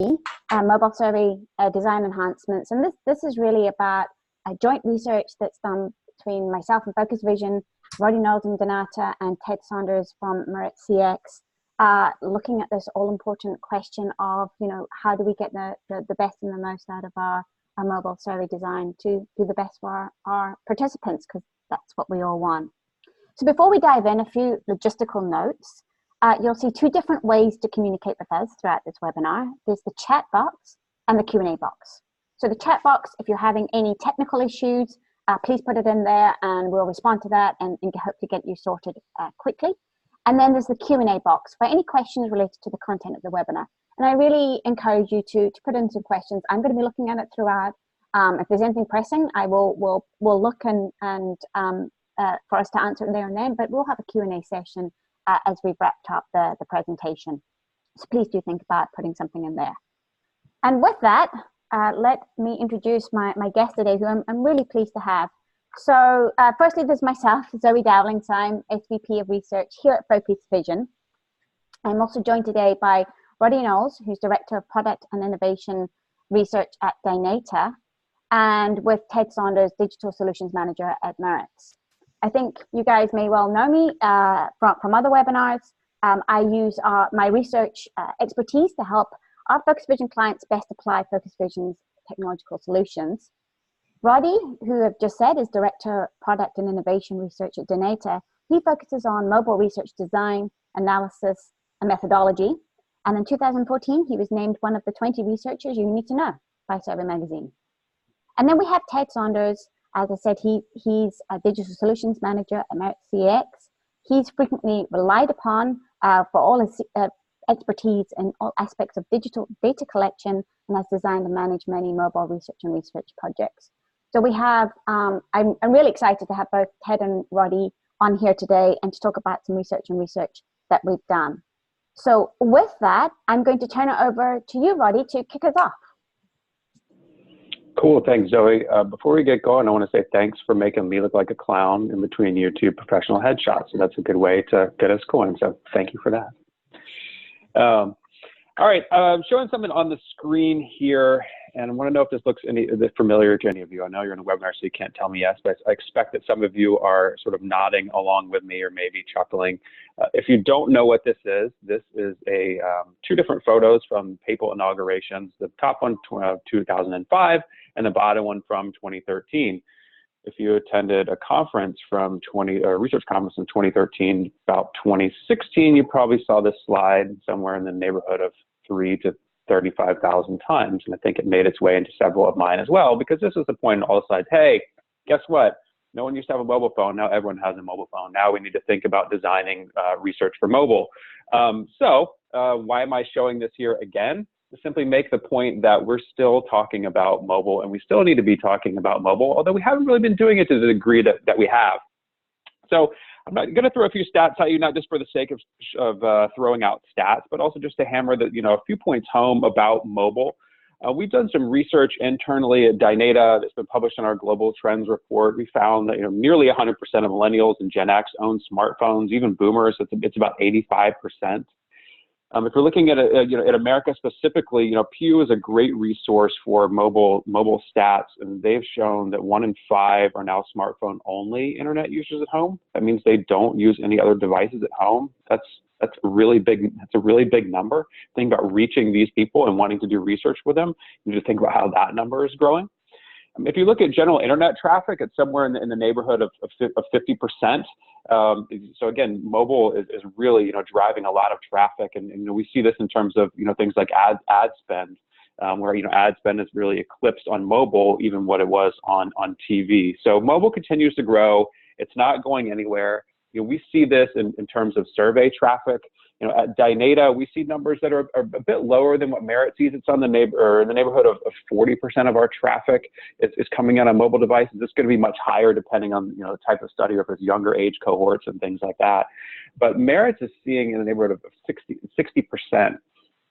Mobile Survey Design Enhancements. And this is really about a joint research that's done between myself and Focus Vision, Roddy Knowles and Donata, and Ted Saunders from Merit CX, looking at this all-important question of, how do we get the best and the most out of our mobile survey design to do the best for our participants, because that's what we all want. So before we dive in, a few logistical notes. You'll see two different ways to communicate with us throughout this webinar. There's the chat box and the Q&A box. So the chat box, if you're having any technical issues, please put it in there and we'll respond to that and hope to get you sorted quickly. And then there's the Q&A box for any questions related to the content of the webinar. And I really encourage you to put in some questions. I'm going to be looking at it throughout. If there's anything pressing, we'll look and for us to answer it there and then, but we'll have a Q&A session as we've wrapped up the presentation. So please do think about putting something in there. And with that, let me introduce my guest today, who I'm really pleased to have. So firstly, there's myself, Zoe Dowling. So I'm SVP of Research here at Focus Vision. I'm also joined today by Roddy Knowles, who's Director of Product and Innovation Research at Donata, and with Ted Saunders, Digital Solutions Manager at Merit. I think you guys may well know me from other webinars. I use my research expertise to help our Focus Vision clients best apply Focus Vision's technological solutions. Roddy, who I've just said is Director of Product and Innovation Research at Donata, he focuses on mobile research design, analysis, and methodology. And in 2014, he was named one of the 20 researchers you need to know by Survey Magazine. And then we have Ted Saunders. As I said, he's a Digital Solutions Manager at Merit CX. He's frequently relied upon for all his expertise in all aspects of digital data collection, and has designed and managed many mobile research and research projects. So we have, I'm really excited to have both Ted and Roddy on here today and to talk about some research that we've done. So with that, I'm going to turn it over to you, Roddy, to kick us off. Cool, thanks, Zoe. Before we get going, I want to say thanks for making me look like a clown in between your two professional headshots. So that's a good way to get us going. So thank you for that. All right, I'm showing something on the screen here, and I want to know if this looks familiar to any of you. I know you're in a webinar, so you can't tell me yes, but I expect that some of you are sort of nodding along with me or maybe chuckling. If you don't know what this is two different photos from papal inaugurations. The top one, 2005, and the bottom one from 2013. If you attended a conference research conference in 2013, about 2016, you probably saw this slide somewhere in the neighborhood of 3,000 to 35,000 times. And I think it made its way into several of mine as well, because this is the point on all sides. Hey, guess what? No one used to have a mobile phone. Now everyone has a mobile phone. Now we need to think about designing research for mobile. Why am I showing this here again? To simply make the point that we're still talking about mobile, and we still need to be talking about mobile, although we haven't really been doing it to the degree that we have. So I'm going to throw a few stats at you, not just for the sake of throwing out stats, but also just to hammer a few points home about mobile. We've done some research internally at Donata that's been published in our Global Trends report. We found that nearly 100% of millennials and Gen X own smartphones, even boomers. It's about 85%. If we're looking at at America specifically, Pew is a great resource for mobile stats, and they've shown that 1 in 5 are now smartphone-only internet users at home. That means they don't use any other devices at home. That's a really big. That's a really big number. Think about reaching these people and wanting to do research with them. You need to think about how that number is growing. If you look at general internet traffic, it's somewhere in the neighborhood of 50%. So again, mobile is really driving a lot of traffic, and we see this in terms of things like ad spend, where ad spend is really eclipsed on mobile even what it was on TV. So mobile continues to grow. It's not going anywhere. We see this in terms of survey traffic. At Donata, we see numbers that are a bit lower than what Merit sees. It's in the neighborhood of 40% of our traffic is coming out on mobile devices. It's going to be much higher depending on the type of study, or if it's younger age cohorts and things like that. But Merit is seeing in the neighborhood of 60%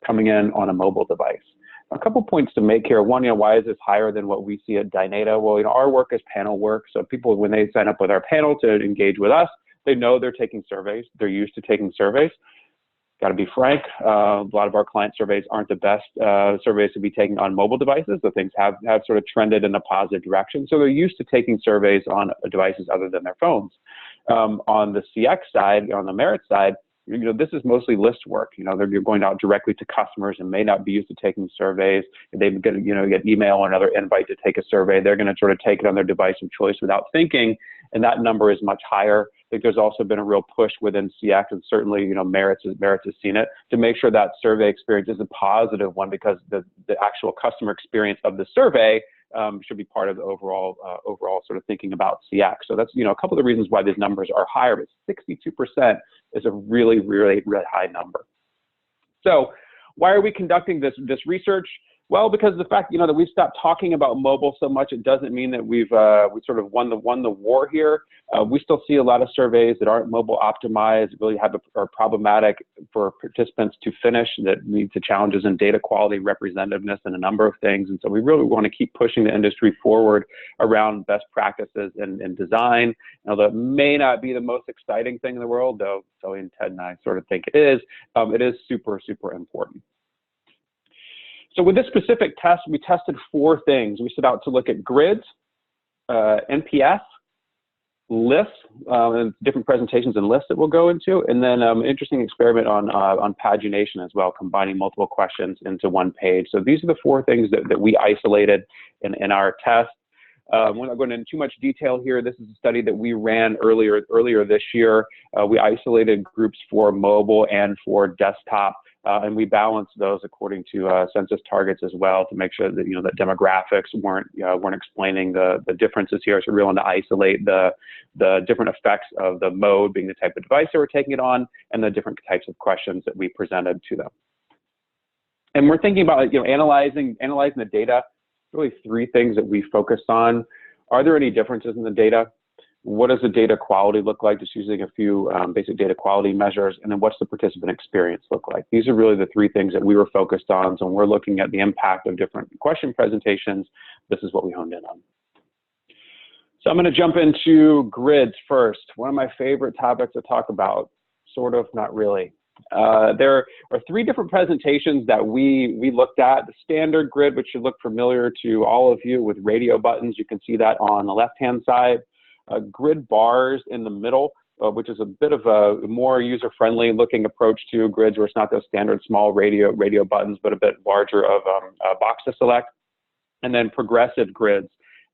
coming in on a mobile device. A couple points to make here. One, why is this higher than what we see at Donata? Well, our work is panel work. So people, when they sign up with our panel to engage with us, they know they're taking surveys. They're used to taking surveys. Got to be frank, a lot of our client surveys aren't the best surveys to be taken on mobile devices. So things have sort of trended in a positive direction. So they're used to taking surveys on devices other than their phones. On the CX side, on the merit side, this is mostly list work. You're going out directly to customers and may not be used to taking surveys. They get email or another invite to take a survey. They're going to sort of take it on their device of choice without thinking, and that number is much higher. I think there's also been a real push within CX, and certainly Merits has seen it, to make sure that survey experience is a positive one, because the actual customer experience of the survey should be part of the overall sort of thinking about CX. So that's a couple of the reasons why these numbers are higher, but 62% is a really, really, really high number. So why are we conducting this research? Well, because of the fact that we've stopped talking about mobile so much, it doesn't mean that we sort of won the war here. We still see a lot of surveys that aren't mobile optimized, really are problematic for participants to finish, that lead to challenges in data quality, representativeness, and a number of things. And so we really want to keep pushing the industry forward around best practices in design. That may not be the most exciting thing in the world, though Zoe and Ted and I sort of think it is super, super important. So with this specific test, we tested 4 things. We set out to look at grids, NPS, lists, and different presentations and lists that we'll go into, and then an interesting experiment on pagination as well, combining multiple questions into one page. So these are the 4 things that we isolated in our test. We're not going into too much detail here. This is a study that we ran earlier this year. We isolated groups for mobile and for desktop. And we balanced those according to census targets as well, to make sure that that demographics weren't explaining the differences here. So we want to isolate the different effects of the mode, being the type of device that we're taking it on, and the different types of questions that we presented to them. And we're thinking about analyzing the data. Really 3 things that we focused on. Are there any differences in the data? What does the data quality look like? Just using a few basic data quality measures. And then what's the participant experience look like? These are really the 3 things that we were focused on. So when we're looking at the impact of different question presentations, this is what we honed in on. So I'm going to jump into grids first. One of my favorite topics to talk about, sort of, not really. There are 3 different presentations that we looked at. The standard grid, which should look familiar to all of you, with radio buttons. You can see that on the left-hand side. Grid bars in the middle, which is a bit of a more user-friendly looking approach to grids, where it's not those standard small radio buttons, but a bit larger of a box to select. And then progressive grids.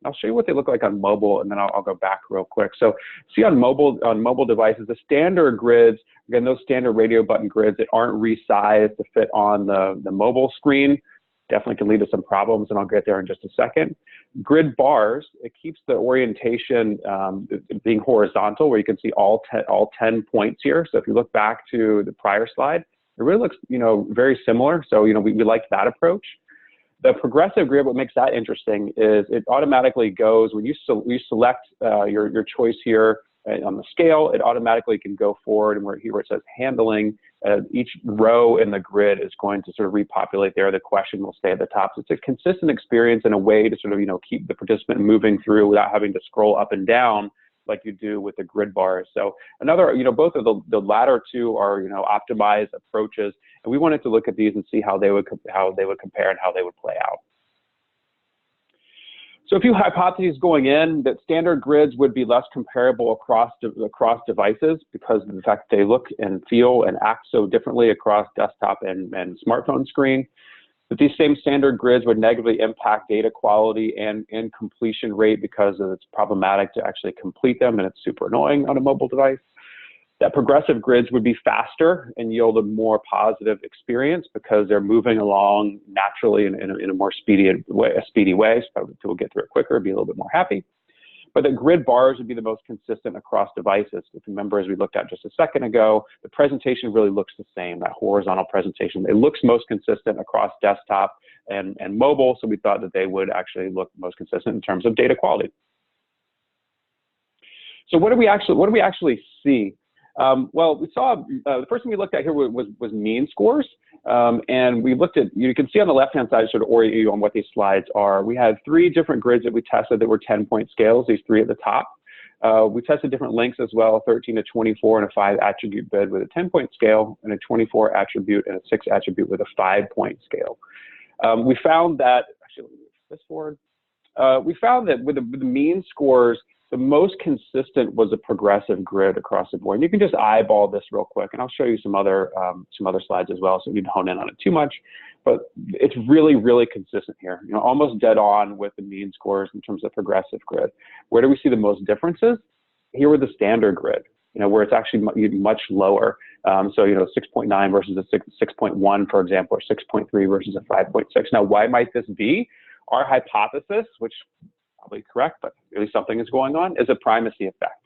I'll show you what they look like on mobile, and then I'll go back real quick. So see on mobile devices, the standard grids, again, those standard radio button grids that aren't resized to fit on the mobile screen, definitely can lead to some problems, and I'll get there in just a second. Grid bars, it keeps the orientation being horizontal, where you can see all 10 points here. So if you look back to the prior slide, it really looks very similar. So we like that approach. The progressive grid, what makes that interesting is it automatically goes, when you select your choice here on the scale, it automatically can go forward, and where it says handling, each row in the grid is going to sort of repopulate there. The question will stay at the top. So it's a consistent experience and a way to sort of keep the participant moving through without having to scroll up and down like you do with the grid bars. So another, both of the latter 2 are optimized approaches, and we wanted to look at these and see how they would compare and how they would play out. So a few hypotheses going in: that standard grids would be less comparable across devices, because of the fact that they look and feel and act so differently across desktop and smartphone screen. That these same standard grids would negatively impact data quality and completion rate, because it's problematic to actually complete them, and it's super annoying on a mobile device. That progressive grids would be faster and yield a more positive experience, because they're moving along naturally in a more speedy way. So we'll get through it quicker, be a little bit more happy. But the grid bars would be the most consistent across devices. If you remember, as we looked at just a second ago, the presentation really looks the same, that horizontal presentation. It looks most consistent across desktop and mobile, so we thought that they would actually look most consistent in terms of data quality. So what do we actually see? Well, we saw the first thing we looked at here was mean scores, and we looked at, you can see on the left-hand side, sort of orient you on what these slides are. We had 3 different grids that we tested that were 10-point scales, these 3 at the top. We tested different lengths as well, 13 to 24 and a 5 attribute grid with a 10-point scale, and a 24 attribute and a 6 attribute with a 5-point scale. We found that, actually, let me move this forward. We found that with the mean scores, the most consistent was a progressive grid across the board. And you can just eyeball this real quick, and I'll show you some other slides as well, so you don't hone in on it too much. But it's really, really consistent here. You know, almost dead on with the mean scores in terms of progressive grid. Where do we see the most differences? Here with the standard grid, you know, where it's actually much lower. So, you know, 6.9 versus a 6.1, for example, or 6.3 versus a 5.6. Now, why might this be? Our hypothesis, which is probably correct, but really something is going on, is a primacy effect.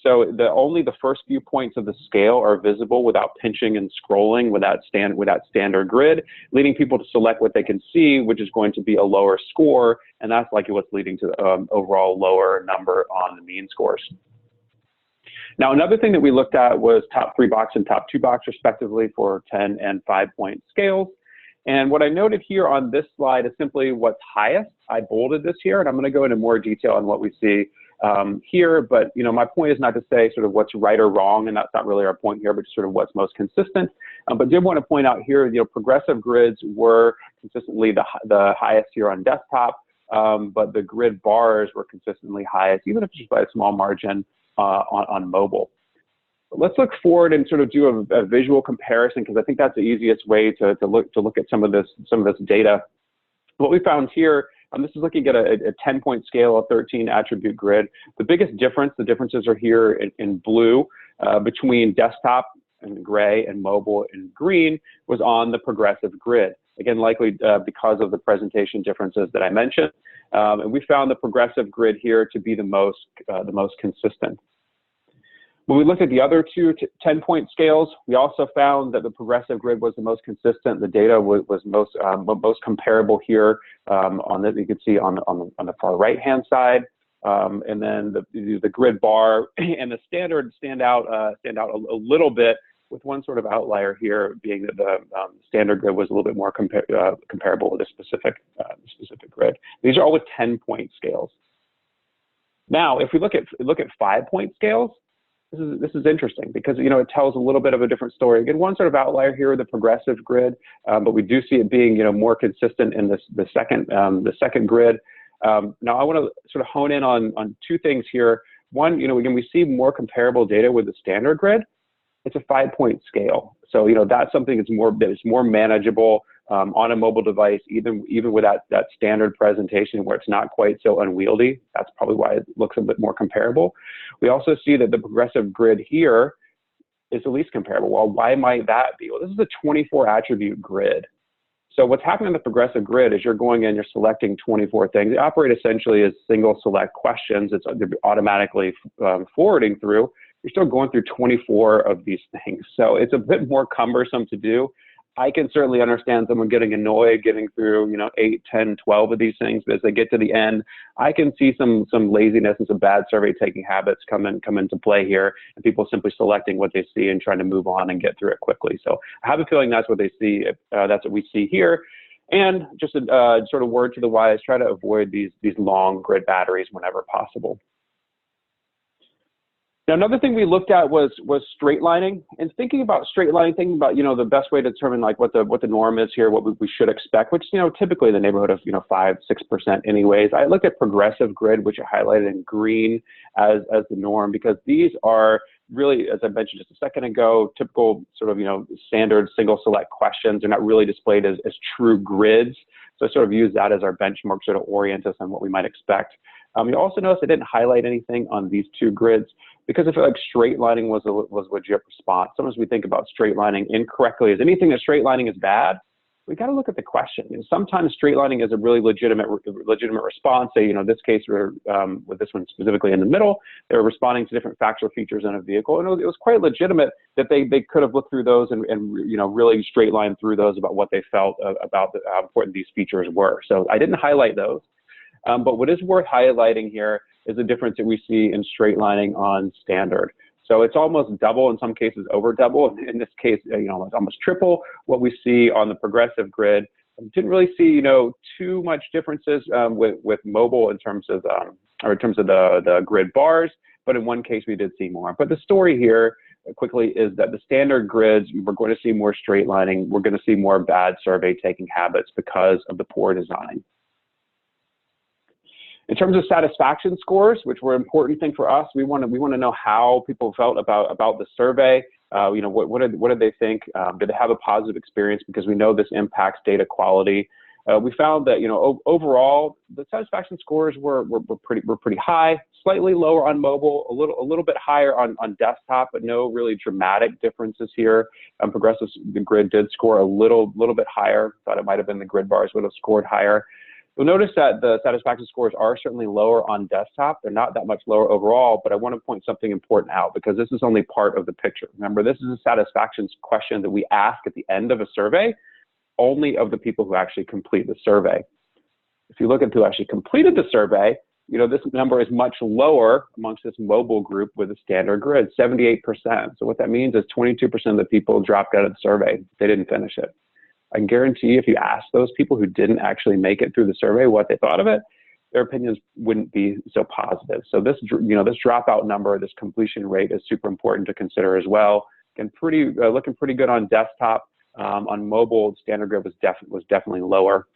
So only the first few points of the scale are visible without pinching and scrolling with that standard grid, leading people to select what they can see, which is going to be a lower score, and that's likely what's leading to the overall lower number on the mean scores. Now, another thing that we looked at was top 3 box and top 2 box, respectively, for 10 and 5-point scales. And what I noted here on this slide is simply what's highest. I bolded this here, and I'm going to go into more detail on what we see here. But, you know, my point is not to say sort of what's right or wrong, and that's not really our point here, but just sort of what's most consistent. But did want to point out here, you know, progressive grids were consistently the highest here on desktop, but the grid bars were consistently highest, even if just by a small margin on mobile. Let's look forward and sort of do a visual comparison, because I think that's the easiest way to look at some of this data. What we found here, this is looking at a 10-point scale, a 13 attribute grid. The biggest difference, the differences are here in blue between desktop in gray and mobile in green, was on the progressive grid. Again, likely because of the presentation differences that I mentioned. And we found the progressive grid here to be the most consistent. When we looked at the other two 10-point scales, we also found that the progressive grid was the most consistent. The data was most comparable here on that you can see on the far right-hand side, and then the grid bar and the standard stand out a little bit, with one sort of outlier here being that the standard grid was a little bit more comparable with a specific grid. These are all with 10-point scales. Now, if we look at 5-point scales, this is interesting, because, you know, it tells a little bit of a different story. Again, one sort of outlier here, the progressive grid, but we do see it being, you know, more consistent in the second grid. Now, I want to sort of hone in on 2 things here. One, you know, again, we see more comparable data with the standard grid. It's a 5-point scale, so, you know, that's something that's more manageable on a mobile device, even with that standard presentation where it's not quite so unwieldy. That's probably why it looks a bit more comparable. We also see that the progressive grid here is the least comparable. Well, why might that be? Well, this is a 24 attribute grid. So what's happening on the progressive grid is you're going in, you're selecting 24 things. They operate essentially as single select questions. It's automatically forwarding through. You're still going through 24 of these things. So it's a bit more cumbersome to do. I can certainly understand someone getting annoyed getting through, you know, 8, 10, 12 of these things, but as they get to the end, I can see some laziness and some bad survey taking habits come into play here, and people simply selecting what they see and trying to move on and get through it quickly. So I have a feeling that's what they see. That's what we see here. And just a sort of word to the wise, try to avoid these long grid batteries whenever possible. Now, another thing we looked at was straightlining, and thinking about straightlining, thinking about, you know, the best way to determine like what the norm is here, what we should expect, which, you know, typically in the neighborhood of, you know, 5–6% anyways. I looked at progressive grid, which I highlighted in green as the norm, because these are really, as I mentioned just a second ago, typical sort of, you know, standard single select questions. They're not really displayed as true grids. So I sort of use that as our benchmark, sort of orient us on what we might expect. You also notice I didn't highlight anything on these 2 grids, because I feel like straightlining was a legit response. Sometimes we think about straightlining incorrectly as anything that straightlining is bad. We got to look at the question. You know, sometimes straightlining is a really legitimate response. Say, you know, this case, with this one specifically in the middle, they were responding to different factual features in a vehicle, and it was quite legitimate that they could have looked through those and you know, really straight line through those about what they felt about how important these features were. So I didn't highlight those. But what is worth highlighting here is the difference that we see in straightlining on standard. So it's almost double, in some cases over double. In this case, you know, almost triple what we see on the progressive grid. Didn't really see, you know, too much differences with mobile in terms of the grid bars. but in one case we did see more. But the story here quickly is that the standard grids, we're going to see more straight lining. We're going to see more bad survey taking habits because of the poor design. In terms of satisfaction scores, which were an important thing for us, we want to know how people felt about the survey. You know, what did they think? Did they have a positive experience? Because we know this impacts data quality. We found that, you know, overall the satisfaction scores were pretty high, slightly lower on mobile, a little bit higher on desktop, but no really dramatic differences here. Progressive the grid did score a little bit higher. Thought it might have been the grid bars would have scored higher. You'll notice that the satisfaction scores are certainly lower on desktop. They're not that much lower overall, but I want to point something important out because this is only part of the picture. Remember, this is a satisfaction question that we ask at the end of a survey, only of the people who actually complete the survey. If you look at who actually completed the survey, you know, this number is much lower amongst this mobile group with a standard grid, 78%. So what that means is 22% of the people dropped out of the survey. They didn't finish it. I can guarantee if you ask those people who didn't actually make it through the survey what they thought of it, their opinions wouldn't be so positive. So this, you know, this dropout number, this completion rate is super important to consider as well. And looking pretty good on desktop. On mobile, the standard grid was definitely lower.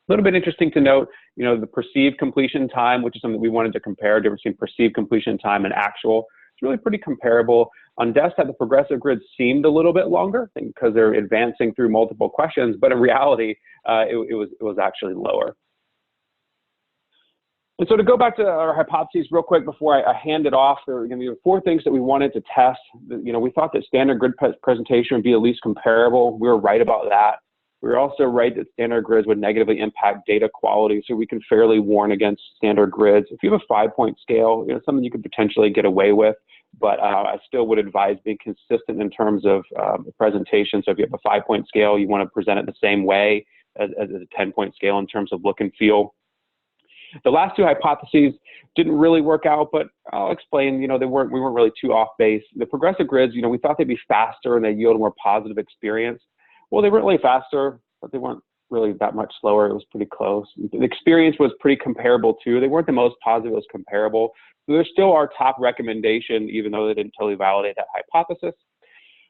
A little bit interesting to note, you know, the perceived completion time, which is something we wanted to compare, difference between perceived completion time and actual. It's really pretty comparable. On desktop, the progressive grid seemed a little bit longer because they're advancing through multiple questions, but in reality, it was actually lower. And so to go back to our hypotheses real quick before I hand it off, there are going to be 4 things that we wanted to test. You know, we thought that standard grid presentation would be at least comparable. We were right about that. We were also right that standard grids would negatively impact data quality, so we can fairly warn against standard grids. If you have a 5-point scale, you know, something you could potentially get away with, but I still would advise being consistent in terms of the presentation. So if you have a 5-point scale, you want to present it the same way as a 10-point scale in terms of look and feel. The last 2 hypotheses didn't really work out, but I'll explain, you know, we weren't really too off base. The progressive grids, you know, we thought they'd be faster and they yield a more positive experience. Well, they weren't really faster, but they weren't really that much slower. It was pretty close. The experience was pretty comparable too. They weren't the most positive, it was comparable. So they're still our top recommendation, even though they didn't totally validate that hypothesis.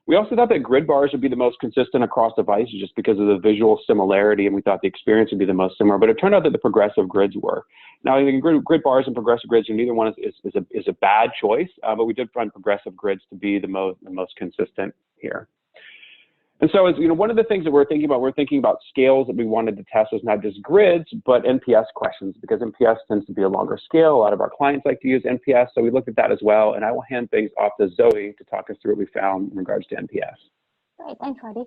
We also thought that grid bars would be the most consistent across devices just because of the visual similarity, and we thought the experience would be the most similar, but it turned out that the progressive grids were. Now, I think grid bars and progressive grids, neither one is a bad choice, but we did find progressive grids to be the most consistent here. And so, as you know, one of the things that we're thinking about scales that we wanted to test was not just grids, but NPS questions, because NPS tends to be a longer scale. A lot of our clients like to use NPS, so we looked at that as well. And I will hand things off to Zoe to talk us through what we found in regards to NPS. Great, thanks, Roddy.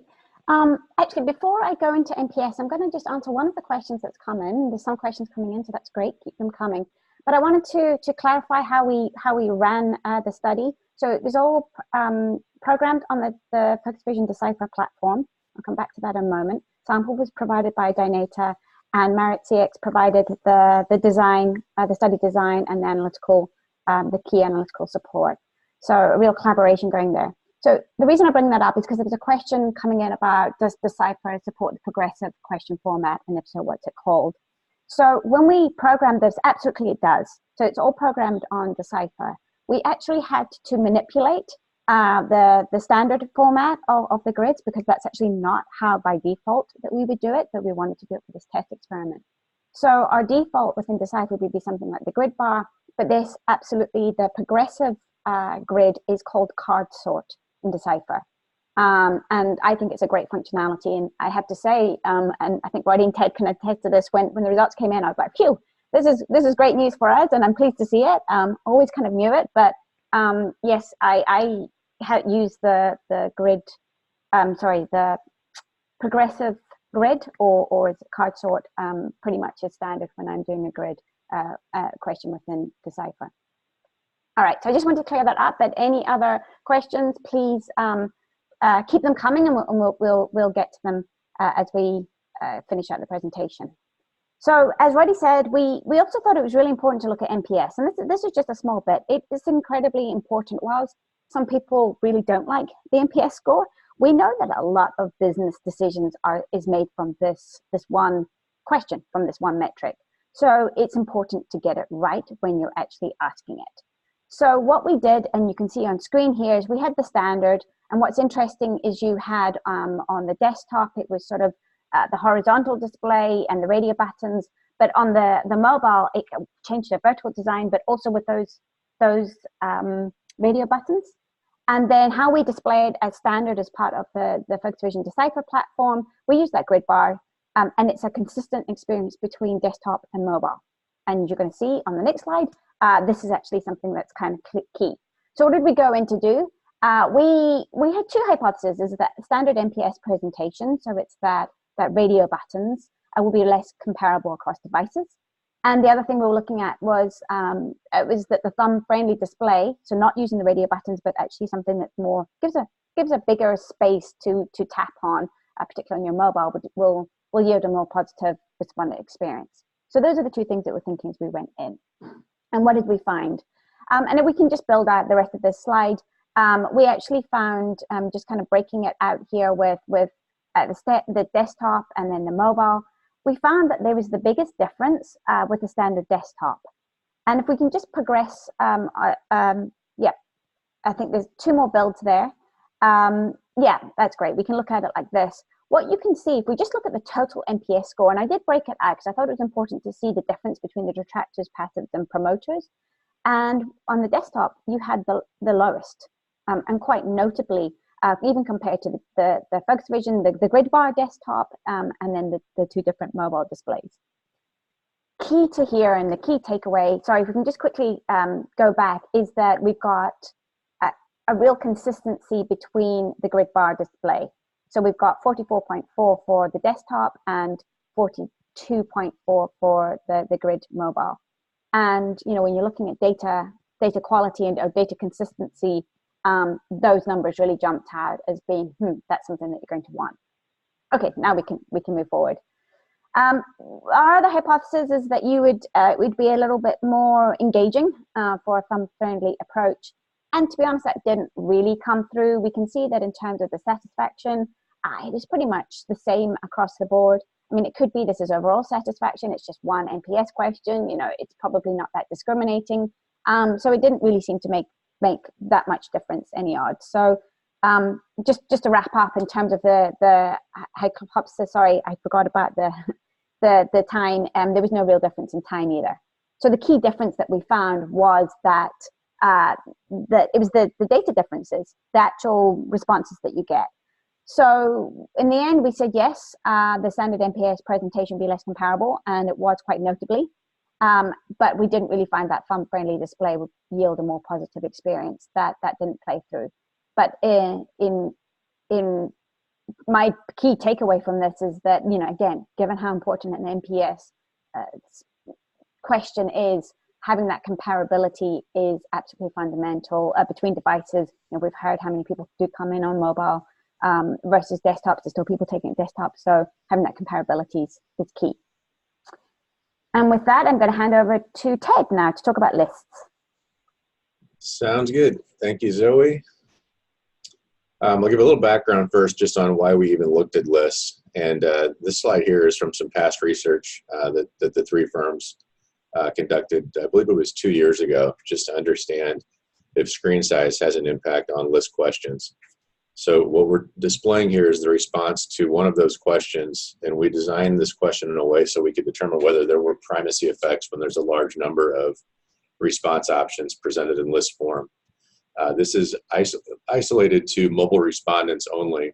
Actually, before I go into NPS, I'm going to just answer one of the questions that's come in. There's some questions coming in, so that's great. Keep them coming. But I wanted to clarify how we ran the study. So it was all programmed on the Focus Vision Decipher platform. I'll come back to that in a moment. Sample was provided by Dynata, and Merit CX provided the design, the study design, and the key analytical support. So a real collaboration going there. So the reason I bring that up is because there was a question coming in about, does Decipher support the progressive question format, and if so, what's it called? So when we programmed this, absolutely it does. So it's all programmed on Decipher. We actually had to manipulate the standard format of the grids, because that's actually not how by default that we would do it, but we wanted to do it for this test experiment. So our default within Decipher would be something like the grid bar, but this absolutely, the progressive grid is called card sort in Decipher. And I think it's a great functionality. And I have to say, and I think Roddy and Ted can attest to this, when the results came in, I was like, phew, this is great news for us, and I'm pleased to see it. Always kind of knew it, but yes, I had used the grid, the progressive grid, or is it card sort, pretty much as standard when I'm doing a grid question within Decipher. All right, so I just want to clear that up. But any other questions, please keep them coming, and we'll get to them as we finish out the presentation. So as Roddy said, we also thought it was really important to look at NPS, and this is just a small bit. It is incredibly important. Whilst some people really don't like the NPS score, we know that a lot of business decisions is made from this one question, from this one metric. So it's important to get it right when you're actually asking it. So what we did, and you can see on screen here, is we had the standard. And what's interesting is you had on the desktop, it was sort of the horizontal display and the radio buttons. But on the mobile, it changed to vertical design, but also with those radio buttons. And then how we display it as standard as part of the Focus Vision Decipher platform, we use that grid bar, and it's a consistent experience between desktop and mobile. And you're going to see on the next slide, this is actually something that's kind of key. So what did we go in to do? We had two hypotheses. Is that standard NPS presentation, so it's that radio buttons will be less comparable across devices. And the other thing we were looking at was that the thumb-friendly display, so not using the radio buttons, but actually something that's more gives a bigger space to tap on, particularly on your mobile, will yield a more positive respondent experience. So those are the two things that we're thinking as we went in. And what did we find? And if we can just build out the rest of this slide, we actually found, just kind of breaking it out here with the desktop and then the mobile, we found that there was the biggest difference with the standard desktop. And if we can just progress, yeah, I think there's two more builds there. Yeah, that's great. We can look at it like this. What you can see, if we just look at the total NPS score, and I did break it out because I thought it was important to see the difference between the detractors, passives, and promoters. And on the desktop, you had the lowest, and quite notably, even compared to the Focus Vision, the grid bar desktop, and then the two different mobile displays. Key to here, and the key takeaway, sorry, if we can just quickly go back, is that we've got a real consistency between the grid bar display. So we've got 44.4 for the desktop and 42.4 for the grid mobile. And you know, when you're looking at data quality and data consistency, those numbers really jumped out as being, that's something that you're going to want. Okay, now we can move forward. Our other hypothesis is that you would be a little bit more engaging for a thumb-friendly approach. And to be honest, that didn't really come through. We can see that in terms of the satisfaction, it is pretty much the same across the board. I mean, it could be this is overall satisfaction. It's just one NPS question. You know, it's probably not that discriminating. So it didn't really seem to make that much difference any odds. So just to wrap up in terms of the hypothesis, sorry, I forgot about the time. There was no real difference in time either. So the key difference that we found was that it was the data differences, the actual responses that you get. So in the end, we said yes, the standard NPS presentation be less comparable, and it was quite notably. But we didn't really find that thumb-friendly display would yield a more positive experience. That didn't play through. But in my key takeaway from this is that, you know, again, given how important an NPS question is, having that comparability is absolutely fundamental between devices. You know, we've heard how many people do come in on mobile versus desktops. There's still people taking desktops, so having that comparability is key. And with that, I'm going to hand over to Ted now to talk about lists. Sounds good. Thank you, Zoe. I'll give a little background first just on why we even looked at lists. And this slide here is from some past research that the three firms conducted, I believe it was 2 years ago, just to understand if screen size has an impact on list questions. So what we're displaying here is the response to one of those questions, and we designed this question in a way so we could determine whether there were primacy effects when there's a large number of response options presented in list form. This is isolated to mobile respondents only.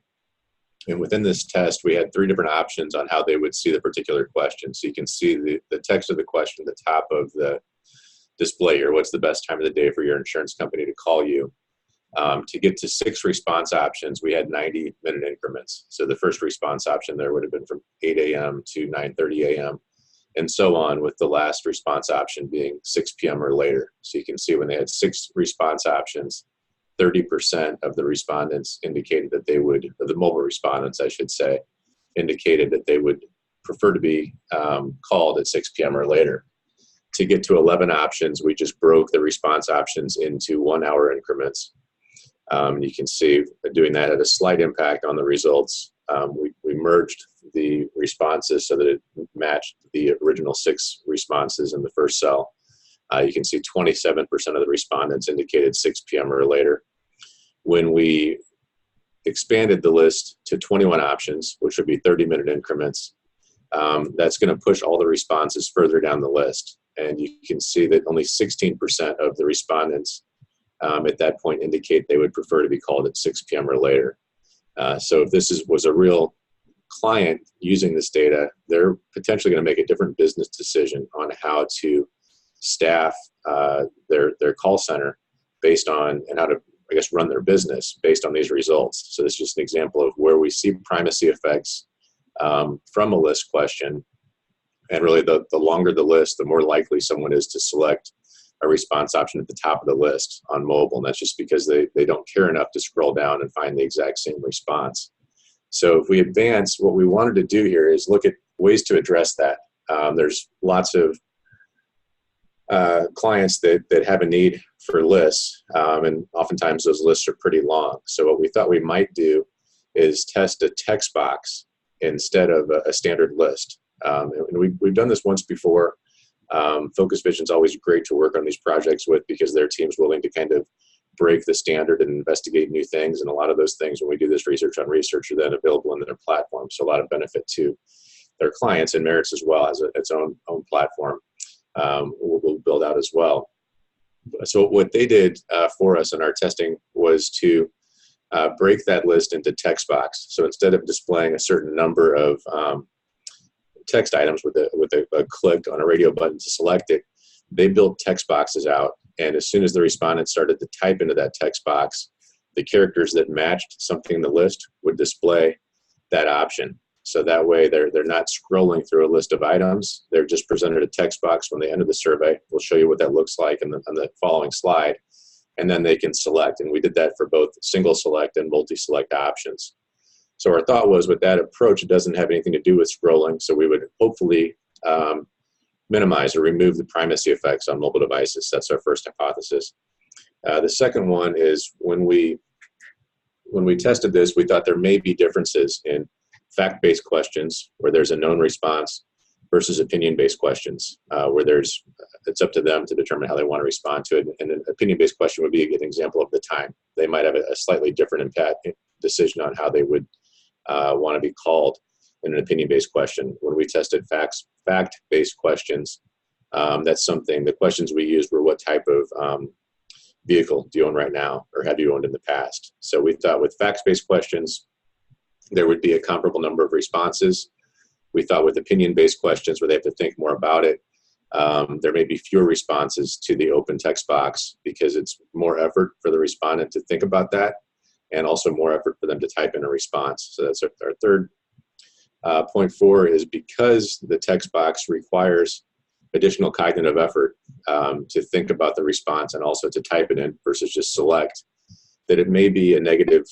And within this test, we had 3 different options on how they would see the particular question. So you can see the text of the question at the top of the display here. What's the best time of the day for your insurance company to call you? To get to 6 response options, we had 90-minute increments. So the first response option there would have been from 8 a.m. to 9:30 a.m. and so on, with the last response option being 6 p.m. or later. So you can see when they had 6 response options, 30% of the respondents indicated that they would, or the mobile respondents, I should say, indicated that they would prefer to be called at 6 p.m. or later. To get to 11 options, we just broke the response options into 1-hour increments. You can see doing that had a slight impact on the results. We merged the responses so that it matched the original 6 responses in the first cell. You can see 27% of the respondents indicated 6 p.m. or later. When we expanded the list to 21 options, which would be 30-minute increments, that's going to push all the responses further down the list. And you can see that only 16% of the respondents at that point indicate they would prefer to be called at 6 p.m. or later. So if this was a real client using this data, they're potentially going to make a different business decision on how to staff their call center based on, and how to, I guess, run their business based on these results. So this is just an example of where we see primacy effects from a list question. And really, the longer the list, the more likely someone is to select a response option at the top of the list on mobile. And that's just because they don't care enough to scroll down and find the exact same response. So if we advance, what we wanted to do here is look at ways to address that. There's lots of clients that have a need for lists, and oftentimes those lists are pretty long. So what we thought we might do is test a text box instead of a standard list. And we've done this once before. Focus Vision is always great to work on these projects with, because their team's willing to kind of break the standard and investigate new things. And a lot of those things, when we do this research on research, are then available in their platform. So a lot of benefit to their clients, and Merits as well as its own platform we'll build out as well. So what they did for us in our testing was to break that list into text box. So instead of displaying a certain number of text items with a click on a radio button to select it, they built text boxes out. And as soon as the respondent started to type into that text box, the characters that matched something in the list would display that option. So that way they're not scrolling through a list of items. They're just presented a text box when they enter the survey. We'll show you what that looks like on the following slide. And then they can select. And we did that for both single select and multi-select options. So our thought was, with that approach, it doesn't have anything to do with scrolling. So we would hopefully minimize or remove the primacy effects on mobile devices. That's our first hypothesis. The second one is, when we tested this, we thought there may be differences in fact-based questions where there's a known response versus opinion-based questions where it's up to them to determine how they want to respond to it. And an opinion-based question would be an example of the time. They might have a slightly different impact decision on how they would want to be called in an opinion-based question. When we tested fact-based questions, that's something, the questions we used were, what type of vehicle do you own right now, or have you owned in the past? So we thought with facts-based questions, there would be a comparable number of responses. We thought with opinion-based questions, where they have to think more about it, there may be fewer responses to the open text box, because it's more effort for the respondent to think about that, and also more effort for them to type in a response. So that's our third. Point 4 is, because the text box requires additional cognitive effort to think about the response and also to type it in versus just select, that it may be a negative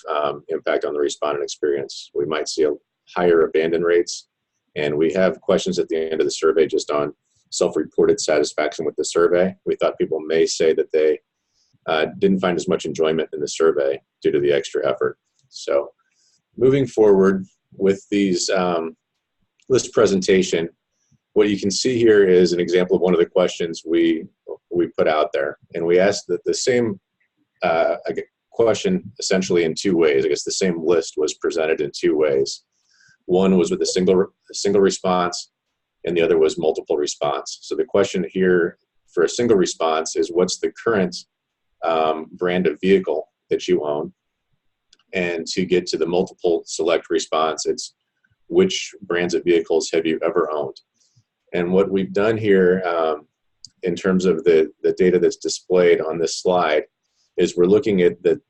impact on the respondent experience. We might see higher abandon rates, and we have questions at the end of the survey just on self-reported satisfaction with the survey. We thought people may say that they didn't find as much enjoyment in the survey due to the extra effort. So moving forward with these list presentation, what you can see here is an example of one of the questions we put out there. And we asked that the same question essentially in two ways. I guess the same list was presented in two ways. One was with a single response, and the other was multiple response. So the question here for a single response is, what's the current brand of vehicle that you own? And to get to the multiple select response, it's, which brands of vehicles have you ever owned? And what we've done here in terms of the data that's displayed on this slide is we're looking at the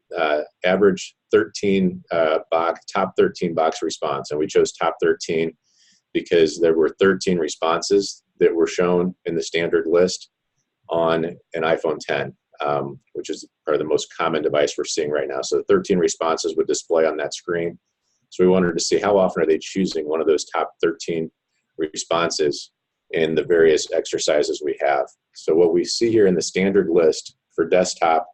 average top 13 box response. And we chose top 13 because there were 13 responses that were shown in the standard list on an iPhone 10, which is probably the most common device we're seeing right now. So 13 responses would display on that screen. So we wanted to see how often are they choosing one of those top 13 responses in the various exercises we have. So what we see here in the standard list for desktop,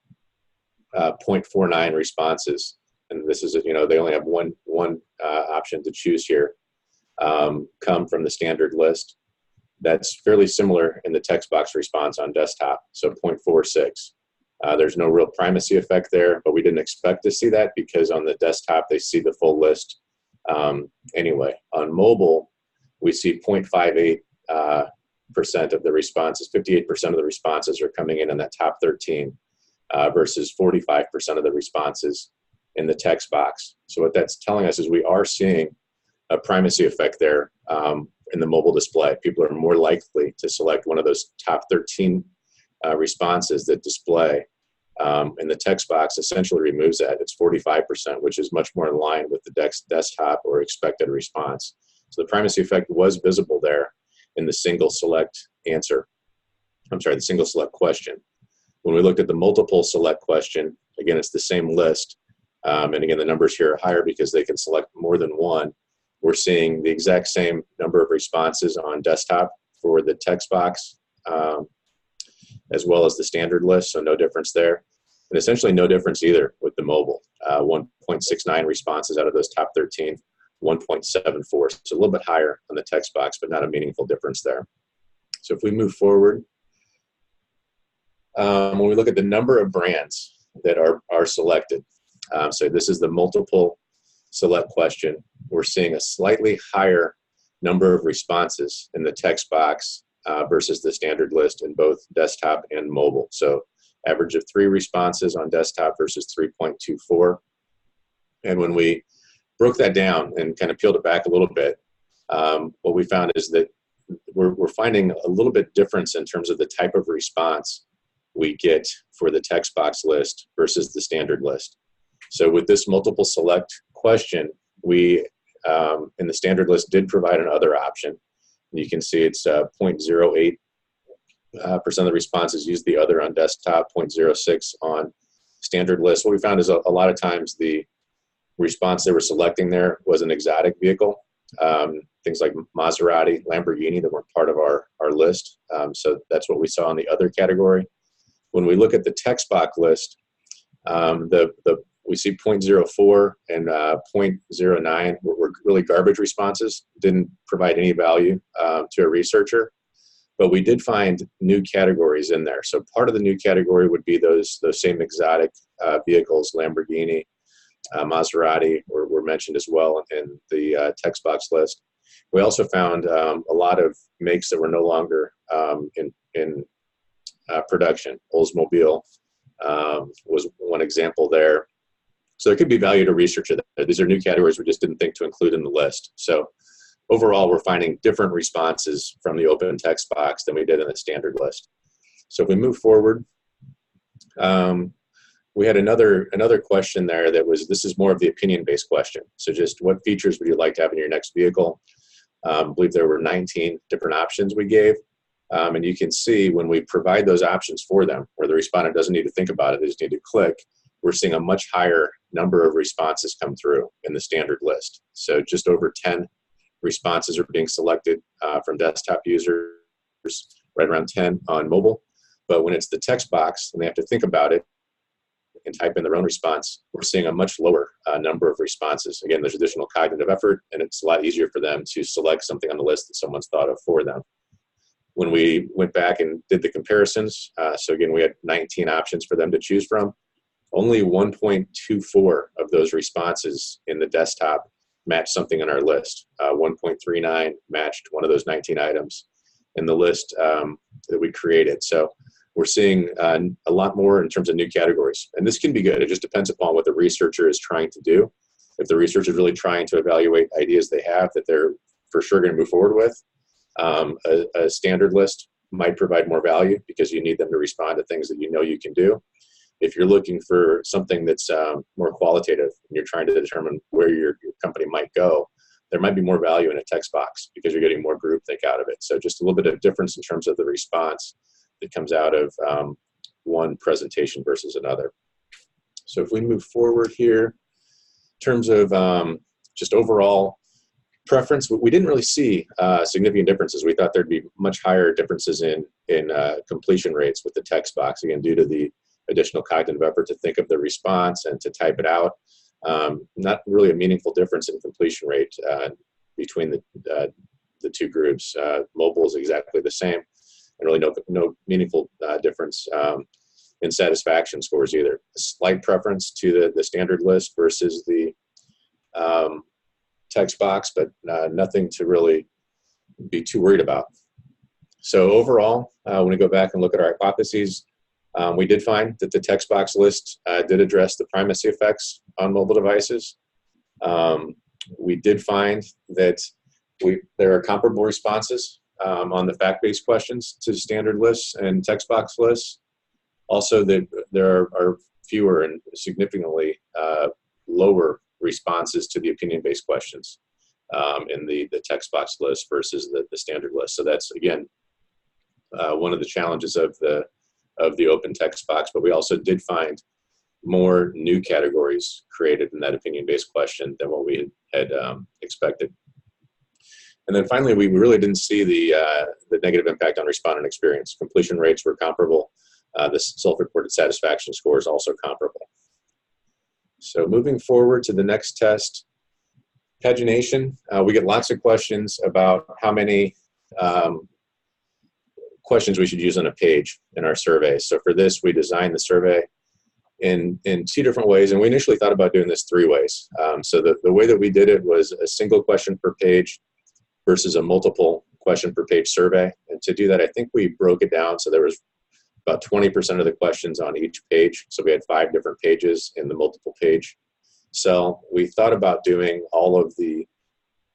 0.49 responses, and this is, they only have one option to choose here, come from the standard list. That's fairly similar in the text box response on desktop, so 0.46. There's no real primacy effect there, but we didn't expect to see that because on the desktop, they see the full list anyway. On mobile, we see 0.58% of the responses, 58% of the responses are coming in that top 13 versus 45% of the responses in the text box. So what that's telling us is we are seeing a primacy effect there in the mobile display. People are more likely to select one of those top 13 responses that display. And the text box essentially removes that. It's 45%, which is much more in line with the desktop or expected response. So the primacy effect was visible there in the single select answer. I'm sorry, the single select question. When we looked at the multiple select question, again, it's the same list. And again, the numbers here are higher because they can select more than one. We're seeing the exact same number of responses on desktop for the text box, as well as the standard list, so no difference there. And essentially no difference either with the mobile. 1.69 responses out of those top 13, 1.74. So a little bit higher on the text box, but not a meaningful difference there. So if we move forward, when we look at the number of brands that are selected, so this is the multiple select question, we're seeing a slightly higher number of responses in the text box versus the standard list in both desktop and mobile. So average of 3 responses on desktop versus 3.24. And when we broke that down and kind of peeled it back a little bit, what we found is that we're finding a little bit difference in terms of the type of response we get for the text box list versus the standard list. So with this multiple select question, we in the standard list did provide an other option. You can see it's 0.08% of the responses use the other on desktop, 0.06 on standard list. What we found is a lot of times the response they were selecting there was an exotic vehicle, things like Maserati, Lamborghini that weren't part of our list. So that's what we saw in the other category. When we look at the text box list, we see 0.04 and 0.09 were really garbage responses, didn't provide any value to a researcher, but we did find new categories in there. So part of the new category would be those same exotic vehicles, Lamborghini, Maserati were mentioned as well in the text box list. We also found a lot of makes that were no longer in production. Oldsmobile was one example there. So there could be value to research of that. These are new categories we just didn't think to include in the list. So overall, we're finding different responses from the open text box than we did in the standard list. So if we move forward, we had another question there that was, this is more of the opinion-based question. So just what features would you like to have in your next vehicle? I believe there were 19 different options we gave. And you can see when we provide those options for them, where the respondent doesn't need to think about it, they just need to click, we're seeing a much higher number of responses come through in the standard list. So just over 10 responses are being selected from desktop users, right around 10 on mobile. But when it's the text box and they have to think about it and type in their own response, we're seeing a much lower number of responses. Again, there's additional cognitive effort, and it's a lot easier for them to select something on the list that someone's thought of for them. When we went back and did the comparisons, so again, we had 19 options for them to choose from. Only 1.24 of those responses in the desktop matched something on our list. 1.39 matched one of those 19 items in the list that we created. So we're seeing a lot more in terms of new categories. And this can be good. It just depends upon what the researcher is trying to do. If the researcher is really trying to evaluate ideas they have that they're for sure going to move forward with, a standard list might provide more value because you need them to respond to things that you know you can do. If you're looking for something that's more qualitative and you're trying to determine where your company might go, there might be more value in a text box because you're getting more groupthink out of it. So just a little bit of difference in terms of the response that comes out of one presentation versus another. So if we move forward here, in terms of just overall preference, we didn't really see significant differences. We thought there'd be much higher differences in completion rates with the text box, again, due to the additional cognitive effort to think of the response and to type it out. Not really a meaningful difference in completion rate between the the two groups. Mobile is exactly the same, and really no meaningful difference in satisfaction scores either. A slight preference to the standard list versus the text box, but nothing to really be too worried about. So overall, when we go back and look at our hypotheses, we did find that the text box list did address the primacy effects on mobile devices. We did find that there are comparable responses on the fact-based questions to standard lists and text box lists. Also, that there are fewer and significantly lower responses to the opinion-based questions in the text box list versus the standard list. So that's, again, one of the challenges of the open text box, but we also did find more new categories created in that opinion-based question than what we had expected. And then finally, we really didn't see the negative impact on respondent experience. Completion rates were comparable. The self-reported satisfaction score is also comparable. So moving forward to the next test, pagination. We get lots of questions about how many questions we should use on a page in our survey. So for this, we designed the survey in two different ways, and we initially thought about doing this three ways. So the way that we did it was a single question per page versus a multiple question per page survey. And to do that, I think we broke it down so there was about 20% of the questions on each page. So we had 5 different pages in the multiple page cell. We thought about doing all of the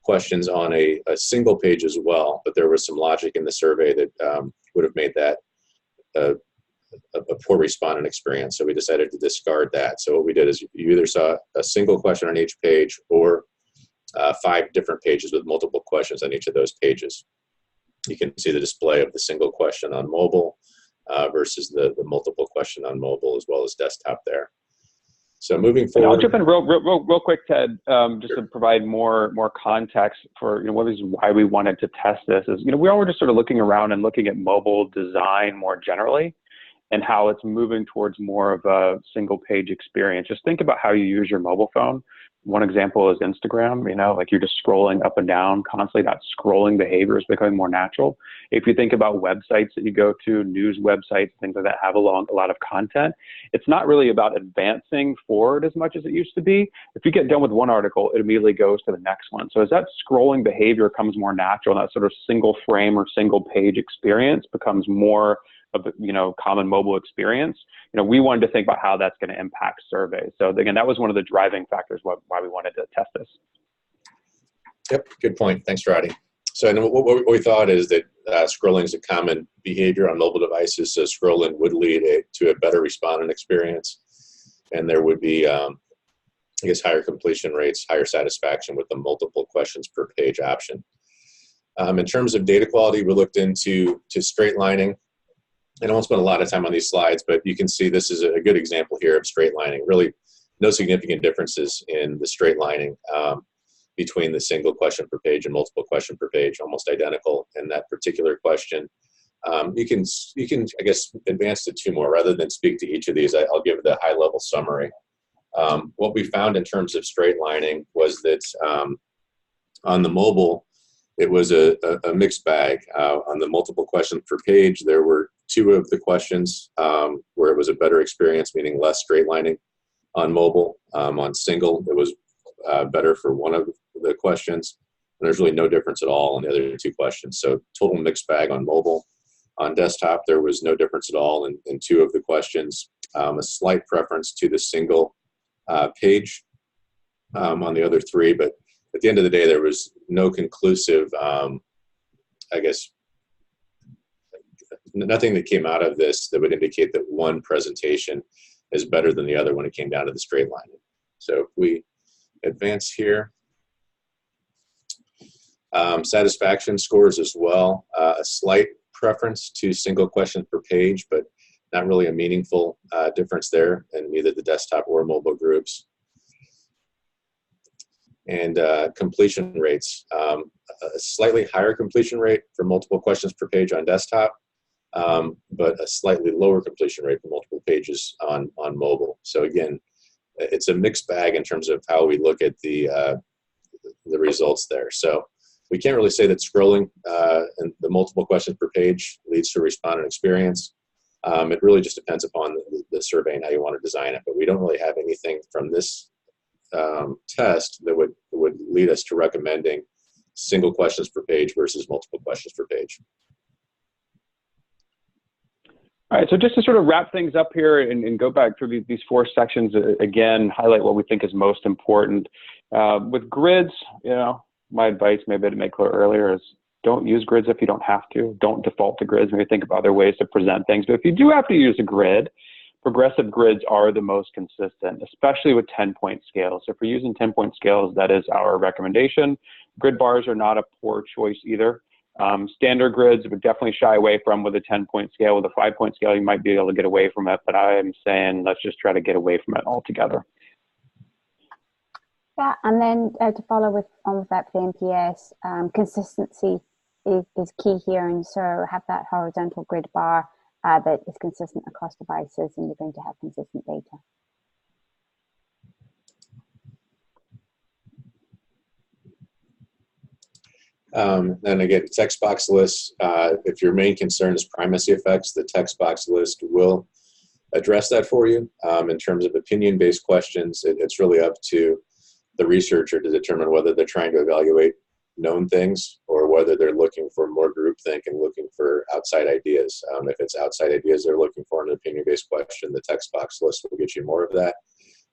questions on a single page as well, but there was some logic in the survey that would have made that a poor respondent experience. So we decided to discard that. So what we did is you either saw a single question on each page or 5 different pages with multiple questions on each of those pages. You can see the display of the single question on mobile versus the multiple question on mobile as well as desktop there. So moving forward, I'll jump in real quick, Ted, just to provide more context for what is why we wanted to test this. Is we all were just sort of looking around and looking at mobile design more generally, and how it's moving towards more of a single page experience. Just think about how you use your mobile phone. One example is Instagram, like you're just scrolling up and down constantly. That scrolling behavior is becoming more natural. If you think about websites that you go to, news websites, things like that have a lot of content, it's not really about advancing forward as much as it used to be. If you get done with one article, it immediately goes to the next one. So as that scrolling behavior becomes more natural, that sort of single frame or single page experience becomes more of the common mobile experience, we wanted to think about how that's going to impact surveys. So again, that was one of the driving factors why we wanted to test this. Yep, good point. Thanks, Roddy. So and what we thought is that scrolling is a common behavior on mobile devices, so scrolling would lead to a better respondent experience, and there would be, I guess, higher completion rates, higher satisfaction with the multiple questions per page option. In terms of data quality, we looked into straightlining. And I won't spend a lot of time on these slides, but you can see this is a good example here of straightlining. Really no significant differences in the straightlining between the single question per page and multiple question per page, almost identical in that particular question. You can, I guess, advance to 2 more. Rather than speak to each of these, I'll give the high-level summary. What we found in terms of straightlining was that on the mobile, it was a mixed bag. On the multiple questions per page, there were 2 of the questions where it was a better experience, meaning less straightlining on mobile. On single, it was better for 1 of the questions. And there's really no difference at all on the other 2 questions. So total mixed bag on mobile. On desktop, there was no difference at all in 2 of the questions. A slight preference to the single page on the other 3, but at the end of the day, there was no conclusive, I guess, nothing that came out of this that would indicate that one presentation is better than the other when it came down to the straightlining. So if we advance here, satisfaction scores as well, a slight preference to single question per page, but not really a meaningful difference there in either the desktop or mobile groups. And completion rates, a slightly higher completion rate for multiple questions per page on desktop, but a slightly lower completion rate for multiple pages on mobile. So again, it's a mixed bag in terms of how we look at the results there. So We can't really say that scrolling and the multiple questions per page leads to a respondent experience. It really just depends upon the survey and how you want to design it. But we don't really have anything from this test that would lead us to recommending single questions per page versus multiple questions per page. All right, so just to sort of wrap things up here and go back through these 4 sections again, highlight what we think is most important. With grids, my advice, maybe to make clear earlier, is don't use grids if you don't have to. Don't default to grids. Maybe think of other ways to present things. But if you do have to use a grid, progressive grids are the most consistent, especially with 10-point scales. So if we're using 10-point scales, that is our recommendation. Grid bars are not a poor choice either. Standard grids would definitely shy away from with a 10-point scale. With a 5-point scale, you might be able to get away from it, but I'm saying let's just try to get away from it altogether. Yeah, and then to follow on with that for the NPS, consistency is key here, and so have that horizontal grid bar that is consistent across devices, and you're going to have consistent data. And again, text box lists, if your main concern is primacy effects, the text box list will address that for you. In terms of opinion-based questions, it's really up to the researcher to determine whether they're trying to evaluate known things or whether they're looking for more groupthink and looking for outside ideas. If it's outside ideas they're looking for in an opinion-based question, the text box list will get you more of that.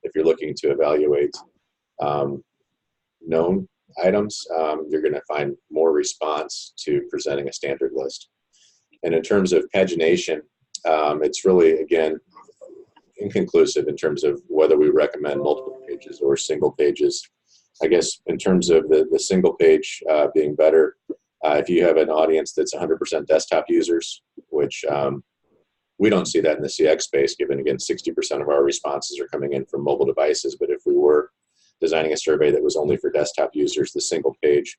If you're looking to evaluate known items, you're going to find more response to presenting a standard list. And in terms of pagination, it's really, again, inconclusive in terms of whether we recommend multiple pages or single pages. I guess in terms of the single page being better, if you have an audience that's 100% desktop users, which we don't see that in the CX space, given, again, 60% of our responses are coming in from mobile devices. But if we were designing a survey that was only for desktop users, the single page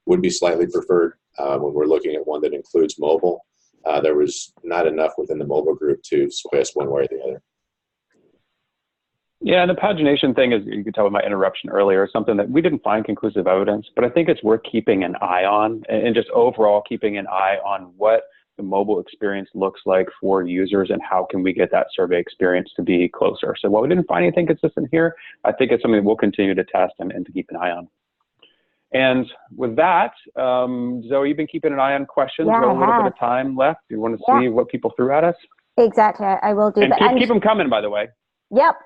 would be slightly preferred. When we're looking at one that includes mobile, there was not enough within the mobile group to sway us one way or the other. Yeah, and the pagination thing, is, you could tell with my interruption earlier, is something that we didn't find conclusive evidence, but I think it's worth keeping an eye on, and just overall keeping an eye on what the mobile experience looks like for users and how can we get that survey experience to be closer. So while we didn't find anything consistent here, I think it's something we'll continue to test and to keep an eye on. And with that, Zoe, you've been keeping an eye on questions. Yeah, we have a little bit of time left. Do you want to see what people threw at us? Exactly, I will do that. And keep them coming, by the way. Yep,